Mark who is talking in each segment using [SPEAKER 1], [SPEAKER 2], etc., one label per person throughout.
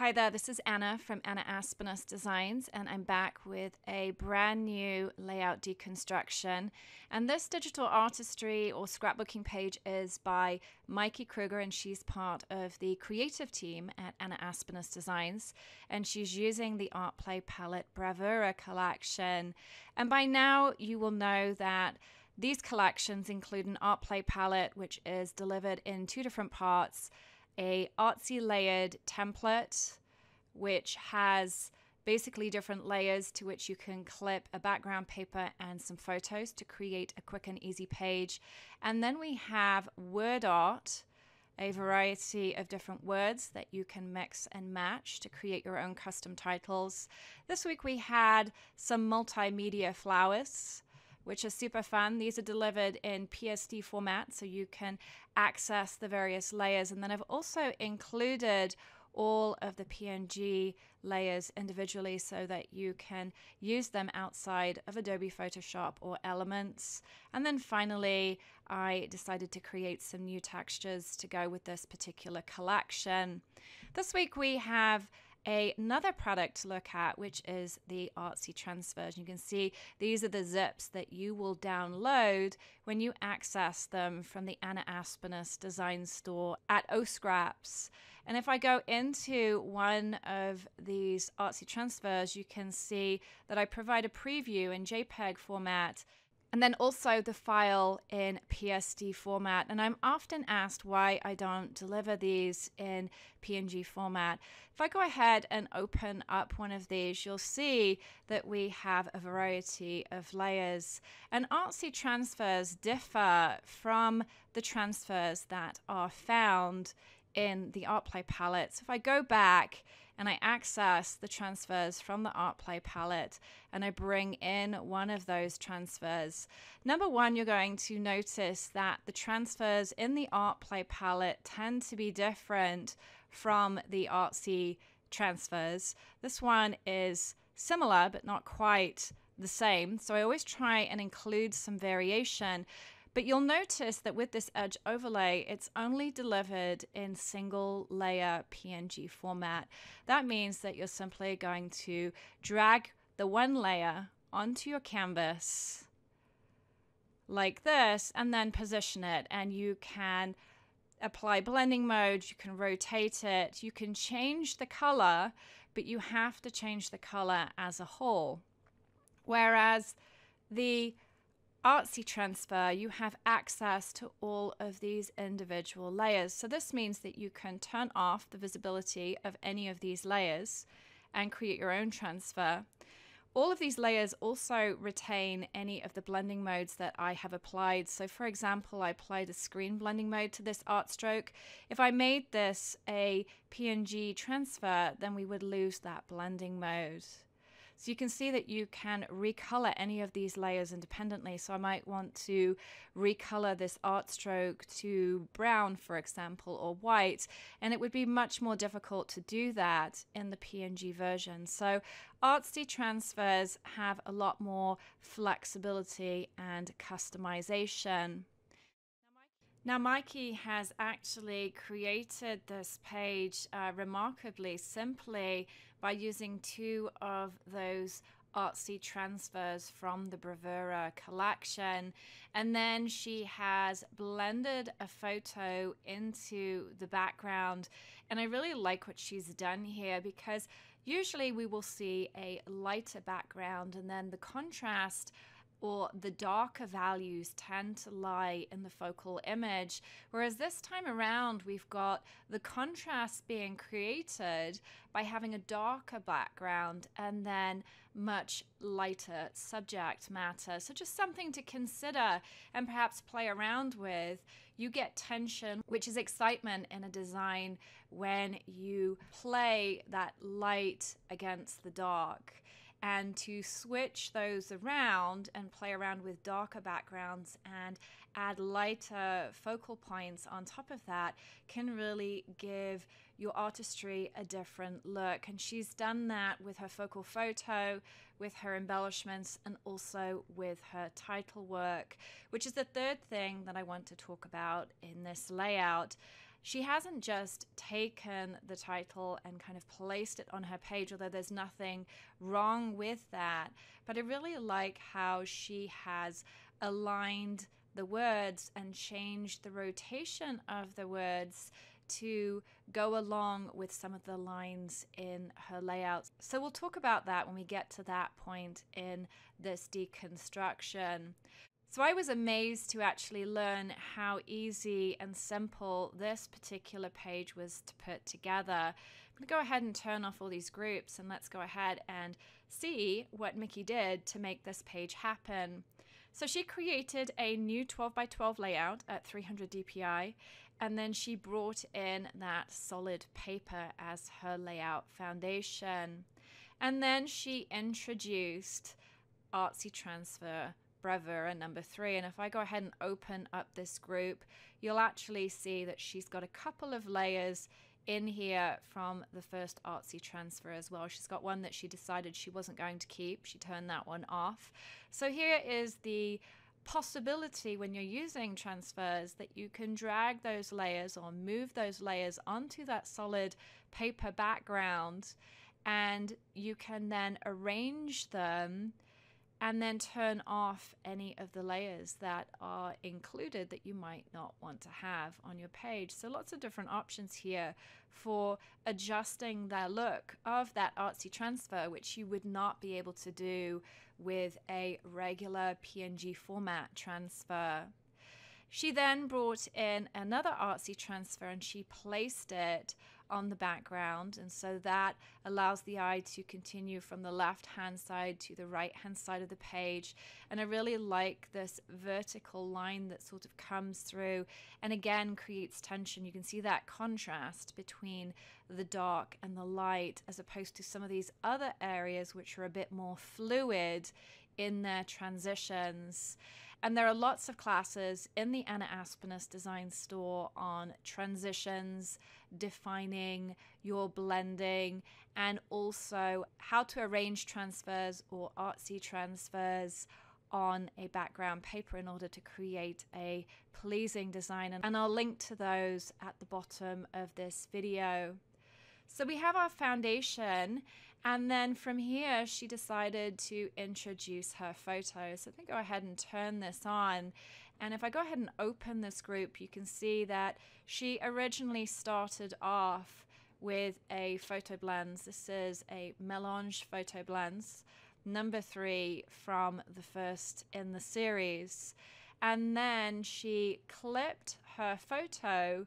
[SPEAKER 1] Hi there, this is Anna from Anna Aspnes Designs, and I'm back with a brand new layout deconstruction. And this digital artistry or scrapbooking page is by Miki Krueger, and she's part of the creative team at Anna Aspnes Designs. And she's using the ArtPlay Palette Bravura collection. And by now you will know that these collections include an ArtPlay palette, which is delivered in two different parts. A artsy layered template, which has basically different layers to which you can clip a background paper and some photos to create a quick and easy page. And then we have word art, a variety of different words that you can mix and match to create your own custom titles. This week we had some multimedia flowers, which are super fun. These are delivered in PSD format, so you can access the various layers. And then I've also included all of the PNG layers individually so that you can use them outside of Adobe Photoshop or Elements. And then finally, I decided to create some new textures to go with this particular collection. This week we have another product to look at, which is the Artsy Transfers. You can see these are the zips that you will download when you access them from the Anna Aspnes Design store at OScraps. And if I go into one of these Artsy Transfers, you can see that I provide a preview in JPEG format, and then also the file in PSD format. And I'm often asked why I don't deliver these in PNG format. If I go ahead and open up one of these, you'll see that we have a variety of layers. And Artsy transfers differ from the transfers that are found in the ArtPlay palette. So if I go back and I access the transfers from the ArtPlay palette and I bring in one of those transfers, number one, you're going to notice that the transfers in the ArtPlay palette tend to be different from the Artsy transfers. This one is similar but not quite the same, so I always try and include some variation. But you'll notice that with this edge overlay, it's only delivered in single layer PNG format. That means that you're simply going to drag the one layer onto your canvas like this and then position it. And you can apply blending mode, you can rotate it, you can change the color, but you have to change the color as a whole. Whereas the Artsy Transfer, you have access to all of these individual layers. So this means that you can turn off the visibility of any of these layers and create your own transfer. All of these layers also retain any of the blending modes that I have applied. So for example, I applied a screen blending mode to this art stroke. If I made this a PNG transfer, then we would lose that blending mode. So you can see that you can recolor any of these layers independently. So I might want to recolor this art stroke to brown, for example, or white, and it would be much more difficult to do that in the PNG version. So Artsy Transfers have a lot more flexibility and customization. Now, Miki has actually created this page remarkably simply by using two of those Artsy transfers from the Bravura collection. And then she has blended a photo into the background. And I really like what she's done here, because usually we will see a lighter background and then the contrast or the darker values tend to lie in the focal image. Whereas this time around, we've got the contrast being created by having a darker background and then much lighter subject matter. So just something to consider and perhaps play around with. You get tension, which is excitement in a design, when you play that light against the dark. And to switch those around and play around with darker backgrounds and add lighter focal points on top of that can really give your artistry a different look. And she's done that with her focal photo, with her embellishments, and also with her title work, which is the third thing that I want to talk about in this layout. she hasn't just taken the title and kind of placed it on her page, although there's nothing wrong with that. But I really like how she has aligned the words and changed the rotation of the words to go along with some of the lines in her layout. So we'll talk about that when we get to that point in this deconstruction. So I was amazed to actually learn how easy and simple this particular page was to put together. I'm going to go ahead and turn off all these groups, and let's go ahead and see what Miki did to make this page happen. So she created a new 12 by 12 layout at 300 dpi, and then she brought in that solid paper as her layout foundation. And then she introduced Artsy Transfer Bravura number 3. And if I go ahead and open up this group, you'll actually see that she's got a couple of layers in here from the first Artsy Transfer as well. She's got one that she decided she wasn't going to keep. She turned that one off. So here is the possibility when you're using transfers that you can drag those layers or move those layers onto that solid paper background, and you can then arrange them and then turn off any of the layers that are included that you might not want to have on your page. So lots of different options here for adjusting the look of that Artsy Transfer, which you would not be able to do with a regular PNG format transfer. She then brought in another Artsy Transfer and she placed it on the background, and so that allows the eye to continue from the left hand side to the right hand side of the page. And I really like this vertical line that sort of comes through and again creates tension. You can see that contrast between the dark and the light, as opposed to some of these other areas which are a bit more fluid in their transitions. And there are lots of classes in the Anna Aspnes Designs store on transitions, defining your blending, and also how to arrange transfers or Artsy transfers on a background paper in order to create a pleasing design. And I'll link to those at the bottom of this video. So we have our foundation, and then from here she decided to introduce her photos. So I think go ahead and turn this on, and if I go ahead and open this group, you can see that she originally started off with a photo blends. This is a Melange photo blends number 3 from the first in the series, and then she clipped her photo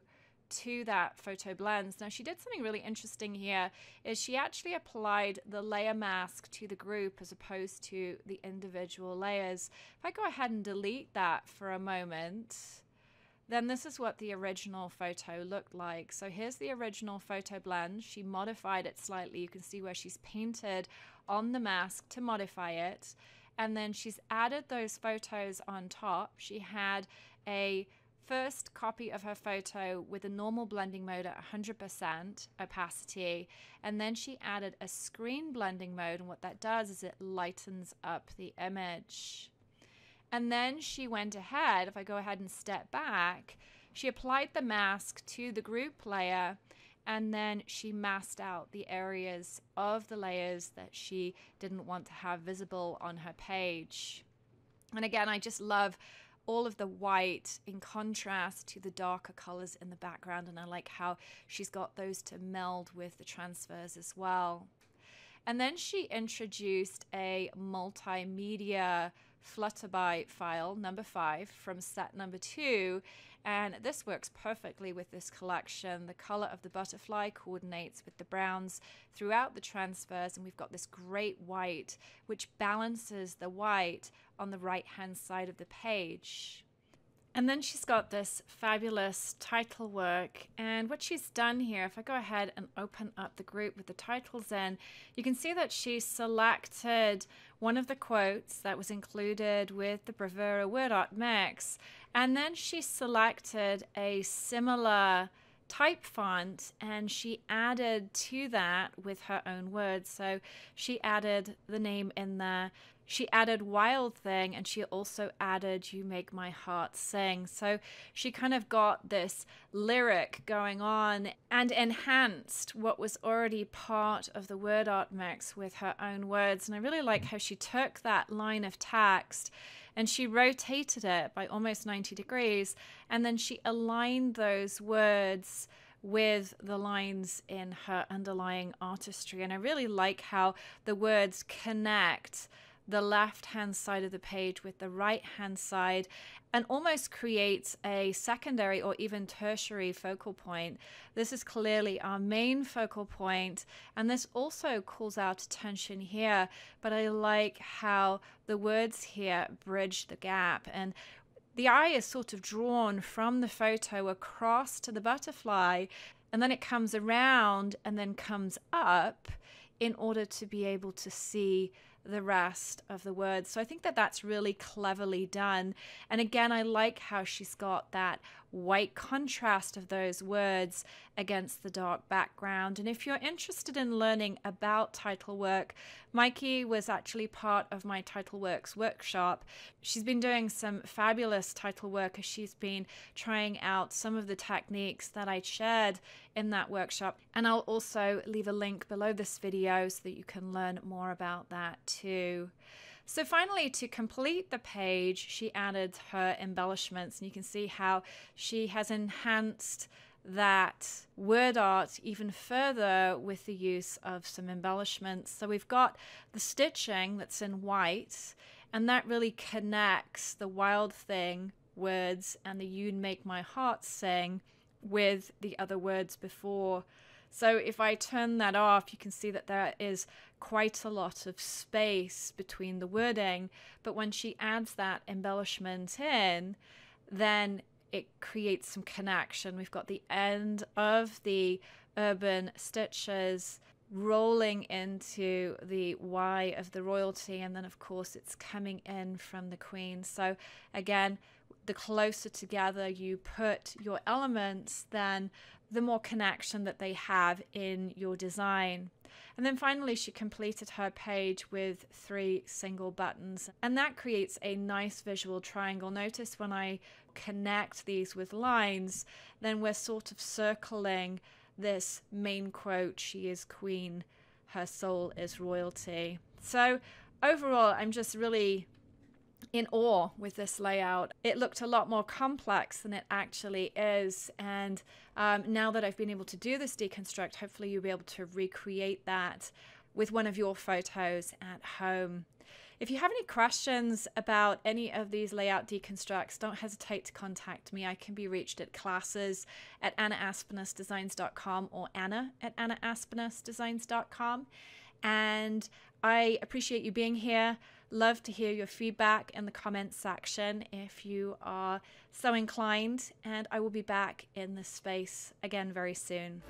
[SPEAKER 1] to that photo blends. Now she did something really interesting here, is she actually applied the layer mask to the group as opposed to the individual layers. If I go ahead and delete that for a moment, then this is what the original photo looked like. So here's the original photo blend. She modified it slightly. You can see where she's painted on the mask to modify it, and then she's added those photos on top. She had a first copy of her photo with a normal blending mode at 100% opacity, and then she added a screen blending mode, and what that does is it lightens up the image. And then she went ahead, if I go ahead and step back, she applied the mask to the group layer, and then she masked out the areas of the layers that she didn't want to have visible on her page. And again, I just love all of the white in contrast to the darker colors in the background, and I like how she's got those to meld with the transfers as well. And then she introduced a multimedia Flutterby file number 5 from set number 2, and this works perfectly with this collection. The color of the butterfly coordinates with the browns throughout the transfers, and we've got this great white which balances the white on the right hand side of the page. And then she's got this fabulous title work, and what she's done here, if I go ahead and open up the group with the titles in, you can see that she selected one of the quotes that was included with the Bravura word art mix, and then she selected a similar type font and she added to that with her own words. So she added the name in there. She added Wild Thing, and she also added You Make My Heart Sing. So she kind of got this lyric going on and enhanced what was already part of the word art mix with her own words. And I really like how she took that line of text and she rotated it by almost 90 degrees, and then she aligned those words with the lines in her underlying artistry. And I really like how the words connect the left-hand side of the page with the right-hand side and almost creates a secondary or even tertiary focal point. This is clearly our main focal point, and this also calls out attention here, but I like how the words here bridge the gap, and the eye is sort of drawn from the photo across to the butterfly, and then it comes around and then comes up in order to be able to see the rest of the words. So I think that that's really cleverly done. And again, I like how she's got that white contrast of those words against the dark background. And if you're interested in learning about title work, Miki was actually part of my title works workshop. She's been doing some fabulous title work as she's been trying out some of the techniques that I shared in that workshop. And I'll also leave a link below this video so that you can learn more about that too. So finally, to complete the page, she added her embellishments, and you can see how she has enhanced that word art even further with the use of some embellishments. So we've got the stitching that's in white, and that really connects the Wild Thing words and the You Make My Heart Sing with the other words before. So if I turn that off, you can see that there is quite a lot of space between the wording, but when she adds that embellishment in, then it creates some connection. We've got the end of the urban stitches rolling into the Y of the royalty, and then of course it's coming in from the Queen. So again, the closer together you put your elements, then the more connection that they have in your design. And then finally, she completed her page with 3 single buttons, and that creates a nice visual triangle. Notice when I connect these with lines, then we're sort of circling this main quote, "She is queen, her soul is royalty." So overall, I'm just really in awe with this layout. It looked a lot more complex than it actually is, and now that I've been able to do this deconstruct, hopefully you'll be able to recreate that with one of your photos at home. If you have any questions about any of these layout deconstructs, don't hesitate to contact me. I can be reached at classes@AnnaAspnesDesigns.com or Anna@AnnaAspnesDesigns.com. And I appreciate you being here. Love to hear your feedback in the comments section if you are so inclined, and I will be back in this space again very soon.